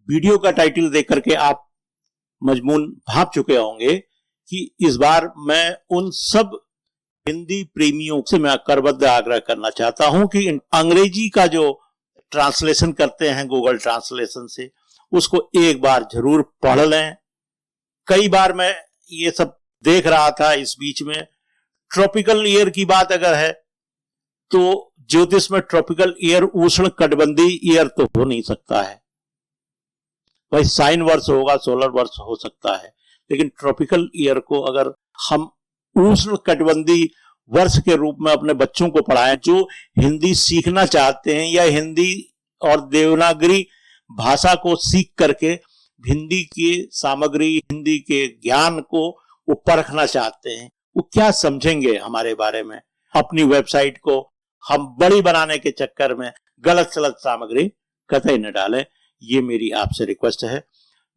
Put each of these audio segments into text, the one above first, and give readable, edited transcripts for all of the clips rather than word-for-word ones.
Video का title देख करके आप मजमून भांप चुके होंगे कि इस बार मैं उन सब हिंदी प्रेमियों से मैं करबद्ध आग्रह करना चाहता हूं कि अंग्रेजी का जो ट्रांसलेशन करते हैं गूगल ट्रांसलेशन से, उसको एक बार जरूर पढ़ लें। कई बार मैं ये सब देख रहा था इस बीच में, ट्रॉपिकल ईयर की बात अगर है तो ज्योतिष में ट्रॉपिकल ईयर उष्ण कटिबंधीय ईयर तो हो नहीं सकता है भाई। साइन वर्ष होगा, सोलर वर्ष हो सकता है, लेकिन ट्रॉपिकल ईयर को अगर हम उष्ण कटिबंधीय वर्ष के रूप में अपने बच्चों को पढ़ाएं जो हिंदी सीखना चाहते हैं या हिंदी और देवनागरी भाषा को सीख करके हिंदी की सामग्री, हिंदी के ज्ञान को वो परखना चाहते हैं, वो क्या समझेंगे हमारे बारे में। अपनी वेबसाइट को हम बड़ी बनाने के चक्कर में गलत सलत सामग्री कतई न डालें, ये मेरी आपसे रिक्वेस्ट है।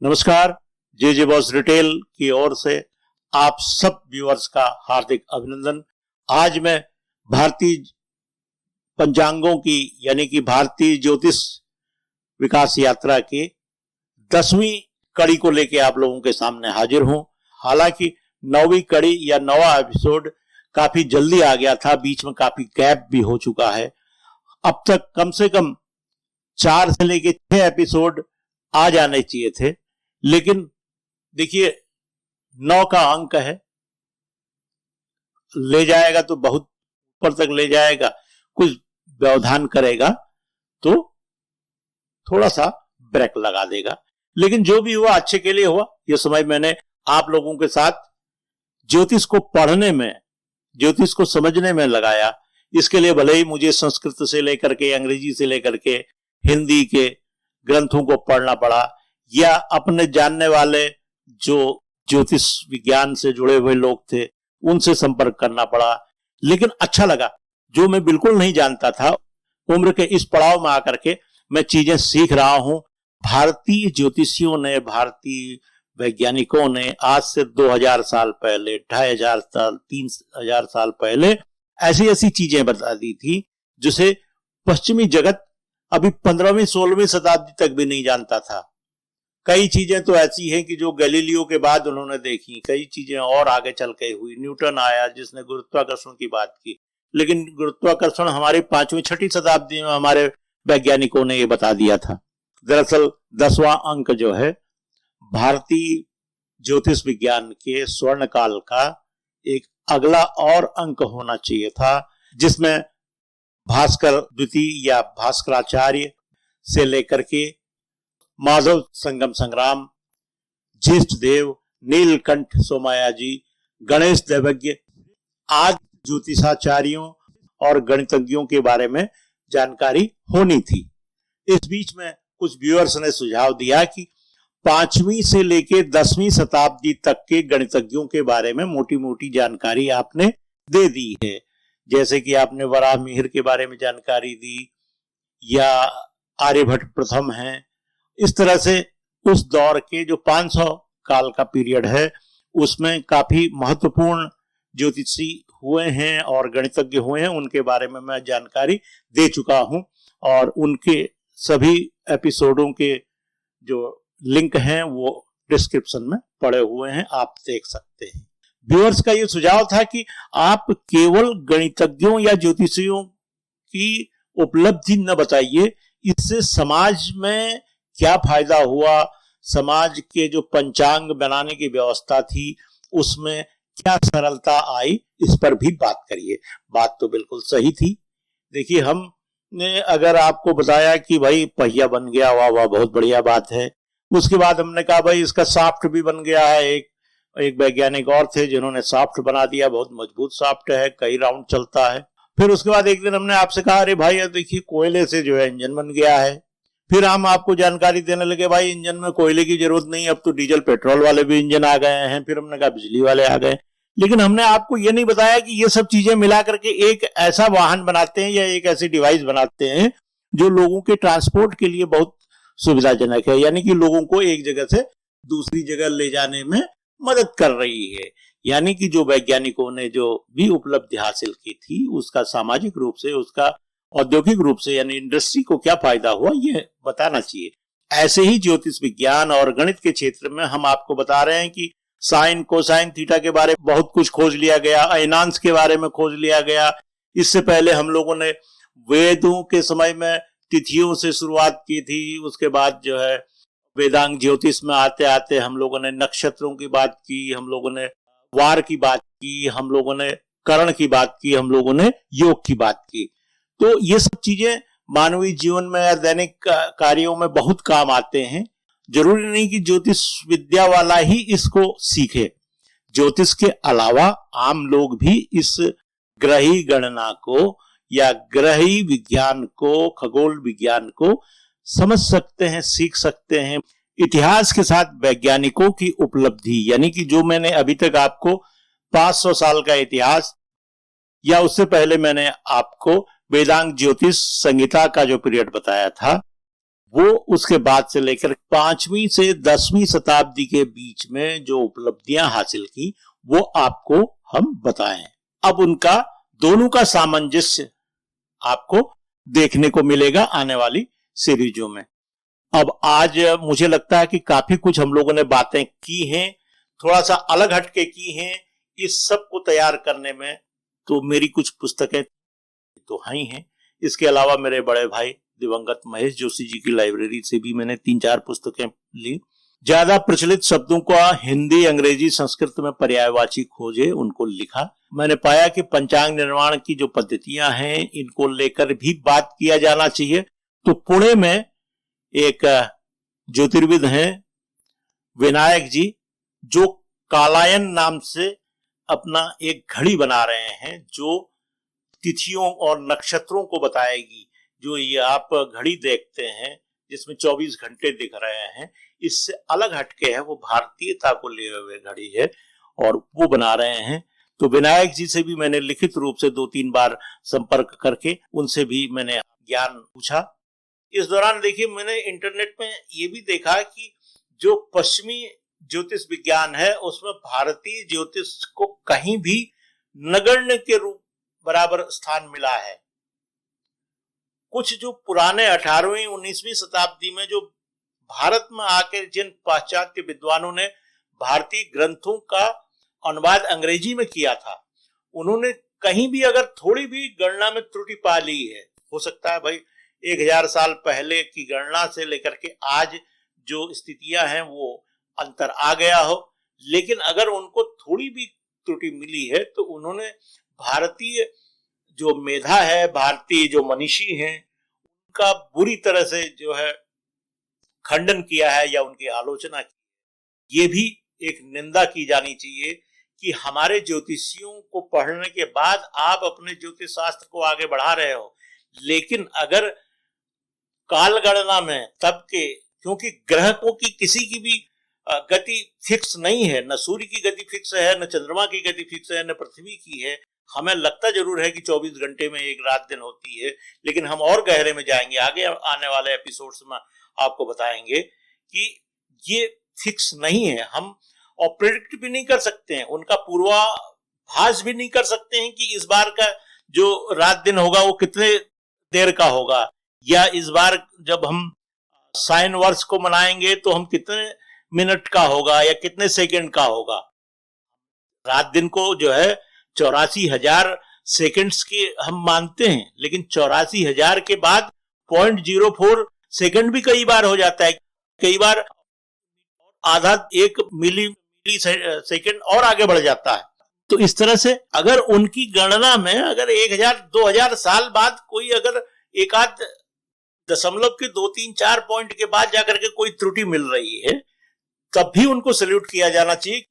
नमस्कार, जे बॉस रिटेल की ओर से आप सब व्यूअर्स का हार्दिक अभिनंदन। आज मैं भारतीय पंचांगों की यानी कि भारतीय ज्योतिष विकास यात्रा की 10वीं कड़ी को लेकर आप लोगों के सामने हाजिर हूं। हालांकि 9वीं कड़ी या 9वां एपिसोड काफी जल्दी आ गया था, बीच में काफी गैप भी हो चुका है। अब तक कम से कम 4 से लेके 6 एपिसोड आ जाने चाहिए थे, लेकिन देखिए 9 का अंक है, ले जाएगा तो बहुत ऊपर तक ले जाएगा, कुछ व्यवधान करेगा तो थोड़ा सा ब्रेक लगा देगा, लेकिन जो भी हुआ अच्छे के लिए हुआ। यह समय मैंने आप लोगों के साथ ज्योतिष को पढ़ने में, ज्योतिष को समझने में लगाया। इसके लिए भले ही मुझे संस्कृत से लेकर के, अंग्रेजी से लेकर के हिंदी के ग्रंथों को पढ़ना पड़ा, या अपने जानने वाले जो ज्योतिष विज्ञान से जुड़े हुए लोग थे उनसे संपर्क करना पड़ा, लेकिन अच्छा लगा। जो मैं बिल्कुल नहीं जानता था, उम्र के इस पड़ाव में आकर के मैं चीजें सीख रहा हूं। भारतीय ज्योतिषियों ने, भारतीय वैज्ञानिकों ने आज से 2000 साल पहले, 2500 साल, 3000 साल पहले ऐसी ऐसी चीजें बता दी थी जिसे पश्चिमी जगत अभी 15वीं 16वीं शताब्दी तक भी नहीं जानता था। कई चीजें तो ऐसी हैं कि जो गैलीलियो के बाद उन्होंने देखी, कई चीजें और आगे चल के हुई। न्यूटन आया जिसने गुरुत्वाकर्षण की बात की, लेकिन गुरुत्वाकर्षण हमारी 5वीं 6वीं शताब्दी में हमारे वैज्ञानिकों ने ये बता दिया था। दरअसल 10वां अंक जो है भारतीय ज्योतिष विज्ञान के स्वर्ण काल का एक अगला और अंक होना चाहिए था, जिसमें भास्कर द्वितीय या भास्कराचार्य से लेकर के माधव संगम संग्राम, ज्येष्ठ देव, नीलकंठ सोमाया जी, गणेश देवज्ञ आदि ज्योतिषाचार्यों और गणितज्ञों के बारे में जानकारी होनी थी। इस बीच में कुछ व्यूअर्स ने सुझाव दिया कि 5वीं से लेकर 10वीं शताब्दी तक के गणितज्ञों के बारे में मोटी मोटी जानकारी आपने दे दी है, जैसे कि आपने वराह मिहिर के बारे में जानकारी दी या आर्यभट्ट प्रथम हैं। इस तरह से उस दौर के जो 500 काल का पीरियड है उसमें काफी महत्वपूर्ण ज्योतिषी हुए हैं और गणितज्ञ हुए हैं, उनके बारे में मैं जानकारी दे चुका हूं और उनके सभी एपिसोडों के जो लिंक हैं वो डिस्क्रिप्शन में पड़े हुए हैं, आप देख सकते हैं। व्यूअर्स का ये सुझाव था कि आप केवल गणितज्ञों या ज्योतिषियों की उपलब्धि न बताइए, इससे समाज में क्या फायदा हुआ, समाज के जो पंचांग बनाने की व्यवस्था थी उसमें क्या सरलता आई, इस पर भी बात करिए। बात तो बिल्कुल सही थी। देखिए, हमने अगर आपको बताया कि भाई पहिया बन गया, वाह वाह बहुत बढ़िया बात है। उसके बाद हमने कहा भाई इसका साफ्ट भी बन गया है। एक वैज्ञानिक और थे जिन्होंने साफ्ट बना दिया, बहुत मजबूत साफ्ट है, कई राउंड चलता है। फिर उसके बाद एक दिन हमने आपसे कहा अरे भाई देखिए कोयले से जो है इंजन बन गया है। फिर हम आपको जानकारी देने लगे भाई इंजन में कोयले की जरूरत नहीं, अब तो डीजल पेट्रोल वाले भी इंजन आ गए हैं। फिर हमने कहा बिजली वाले आ गए, लेकिन हमने आपको ये नहीं बताया कि ये सब चीजें मिला करके एक ऐसा वाहन बनाते हैं या एक ऐसी डिवाइस बनाते हैं जो लोगों के ट्रांसपोर्ट के लिए बहुत सुविधाजनक है, यानी कि लोगों को एक जगह से दूसरी जगह ले जाने में मदद कर रही है। यानी कि जो वैज्ञानिकों ने जो भी उपलब्धि हासिल की थी उसका सामाजिक रूप से, उसका औद्योगिक रूप से यानी इंडस्ट्री को क्या फायदा हुआ ये बताना चाहिए। ऐसे ही ज्योतिष विज्ञान और गणित के क्षेत्र में हम आपको बता रहे हैं कि साइन कोसाइन थीटा के बारे में बहुत कुछ खोज लिया गया, अयनांश के बारे में खोज लिया गया। इससे पहले हम लोगों ने वेदों के समय में तिथियों से शुरुआत की थी, उसके बाद जो है वेदांग ज्योतिष में आते आते हम लोगों ने नक्षत्रों की बात की, हम लोगों ने वार की बात की, हम लोगों ने करण की बात की, हम लोगों ने योग की बात की। तो ये सब चीजें मानवीय जीवन में या दैनिक कार्यों में बहुत काम आते हैं। जरूरी नहीं कि ज्योतिष विद्या वाला ही इसको सीखे, ज्योतिष के अलावा आम लोग भी इस ग्रही गणना को या ग्रही विज्ञान को, खगोल विज्ञान को समझ सकते हैं, सीख सकते हैं। इतिहास के साथ वैज्ञानिकों की उपलब्धि, यानी कि जो मैंने अभी तक आपको 500 साल का इतिहास या उससे पहले मैंने आपको वेदांग ज्योतिष संहिता का जो पीरियड बताया था, वो उसके बाद से लेकर 5वीं से 10वीं शताब्दी के बीच में जो उपलब्धियां हासिल की वो आपको हम बताएं। अब उनका दोनों का सामंजस्य आपको देखने को मिलेगा आने वाली सीरीजों में। अब आज मुझे लगता है कि काफी कुछ हम लोगों ने बातें की हैं, थोड़ा सा अलग हटके की हैं। इस सब को तैयार करने में तो मेरी कुछ पुस्तकें तो हैं ही हैं, इसके अलावा मेरे बड़े भाई दिवंगत महेश जोशी जी की लाइब्रेरी से भी मैंने 3-4 पुस्तकें ली। ज्यादा प्रचलित शब्दों का हिंदी, अंग्रेजी, संस्कृत में पर्यायवाची खोजे, उनको लिखा। मैंने पाया कि पंचांग निर्माण की जो पद्धतियां हैं इनको लेकर भी बात किया जाना चाहिए। तो पुणे में एक ज्योतिर्विद हैं विनायक जी, जो कालायन नाम से अपना एक घड़ी बना रहे हैं जो तिथियों और नक्षत्रों को बताएगी। जो ये आप घड़ी देखते हैं जिसमें 24 घंटे दिख रहे हैं, इससे अलग हटके है, वो भारतीयता को लिए हुए घड़ी है और वो बना रहे हैं। तो विनायक जी से भी मैंने लिखित रूप से 2-3 बार संपर्क करके उनसे भी मैंने ज्ञान पूछा। इस दौरान देखिए मैंने इंटरनेट में ये भी देखा कि जो पश्चिमी ज्योतिष विज्ञान है उसमें भारतीय ज्योतिष को कहीं भी नगण्य के रूप बराबर स्थान मिला है। कुछ जो पुराने 18वीं 19वीं शताब्दी में जो भारत में आकर जिन पाश्चात्य विद्वानों ने भारतीय ग्रंथों का अनुवाद अंग्रेजी में किया था, उन्होंने कहीं भी अगर थोड़ी भी गणना में त्रुटि पा ली है, हो सकता है भाई 1000 साल पहले की गणना से लेकर के आज जो स्थितियां हैं वो अंतर आ गया हो, लेकिन अगर उनको थोड़ी भी त्रुटि मिली है तो उन्होंने भारतीय जो मेधा है, भारतीय जो मनीषी हैं, उनका बुरी तरह से जो है खंडन किया है या उनकी आलोचना की। ये भी एक निंदा की जानी चाहिए कि हमारे ज्योतिषियों को पढ़ने के बाद आप अपने ज्योतिष शास्त्र को आगे बढ़ा रहे हो, लेकिन अगर काल गणना में तब के, क्योंकि ग्रहों की किसी की भी गति फिक्स नहीं है, न सूर्य की गति फिक्स है, न चंद्रमा की गति फिक्स है, न पृथ्वी की है। हमें लगता जरूर है कि 24 घंटे में एक रात दिन होती है, लेकिन हम और गहरे में जाएंगे, आगे आने वाले एपिसोड्स में आपको बताएंगे कि ये फिक्स नहीं है। हम और प्रेडिक्ट भी नहीं कर सकते हैं, उनका पूर्वाभास भी नहीं कर सकते हैं कि इस बार का जो रात दिन होगा वो कितने देर का होगा, या इस बार जब हम साइन वर्ष को मनाएंगे तो हम कितने मिनट का होगा या कितने सेकंड का होगा। रात दिन को जो है 84,000 सेकंड्स के हम मानते हैं, लेकिन 84,000 के बाद 0.04 सेकंड भी कई बार हो जाता है, कई बार आधा 1 मिली सेकंड और आगे बढ़ जाता है। तो इस तरह से अगर उनकी गणना में अगर 1000-2000 साल बाद कोई अगर एक आध दशमलव के 2-3-4 पॉइंट के बाद जाकर के कोई त्रुटि मिल रही है, तब भी उनको सैल्यूट किया जाना चाहिए।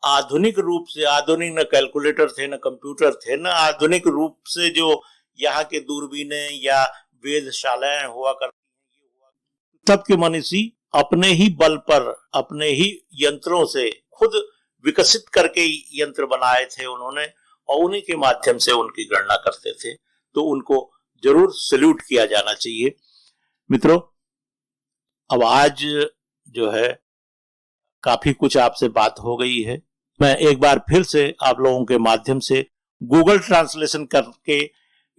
आधुनिक रूप से, आधुनिक न कैलकुलेटर थे, न कंप्यूटर थे, न आधुनिक रूप से जो यहाँ के दूरबीनें या वेधशालाएं हुआ करती हैं, तब के मनीषी अपने ही बल पर, अपने ही यंत्रों से खुद विकसित करके यंत्र बनाए थे उन्होंने, और उन्हीं के माध्यम से उनकी गणना करते थे। तो उनको जरूर सैल्यूट किया जाना चाहिए। मित्रों, अब आज जो है काफी कुछ आपसे बात हो गई है। मैं एक बार फिर से आप लोगों के माध्यम से गूगल ट्रांसलेशन करके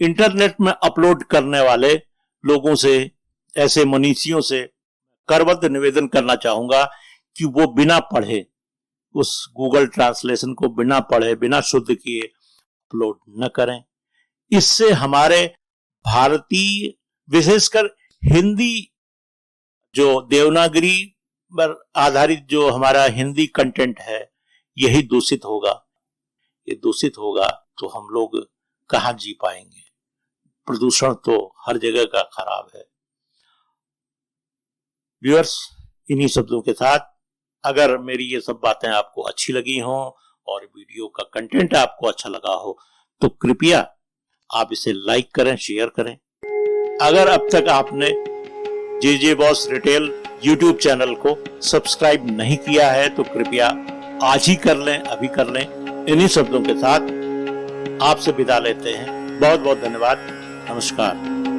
इंटरनेट में अपलोड करने वाले लोगों से, ऐसे मनीषियों से करबद्ध निवेदन करना चाहूंगा कि वो बिना पढ़े, उस गूगल ट्रांसलेशन को बिना पढ़े, बिना शुद्ध किए अपलोड न करें। इससे हमारे भारतीय, विशेषकर हिंदी, जो देवनागरी पर आधारित जो हमारा हिंदी कंटेंट है, यही दूषित होगा। ये दूषित होगा तो हम लोग कहां जी पाएंगे। प्रदूषण तो हर जगह का खराब है। व्यूअर्स, इन्हीं शब्दों के साथ अगर मेरी ये सब बातें आपको अच्छी लगी हों और वीडियो का कंटेंट आपको अच्छा लगा हो तो कृपया आप इसे लाइक करें, शेयर करें। अगर अब तक आपने जे बॉस रिटेल यूट्यूब चैनल को सब्सक्राइब नहीं किया है तो कृपया आज ही कर लें, अभी कर लें। इन्हीं शब्दों के साथ आपसे विदा लेते हैं। बहुत बहुत धन्यवाद। नमस्कार।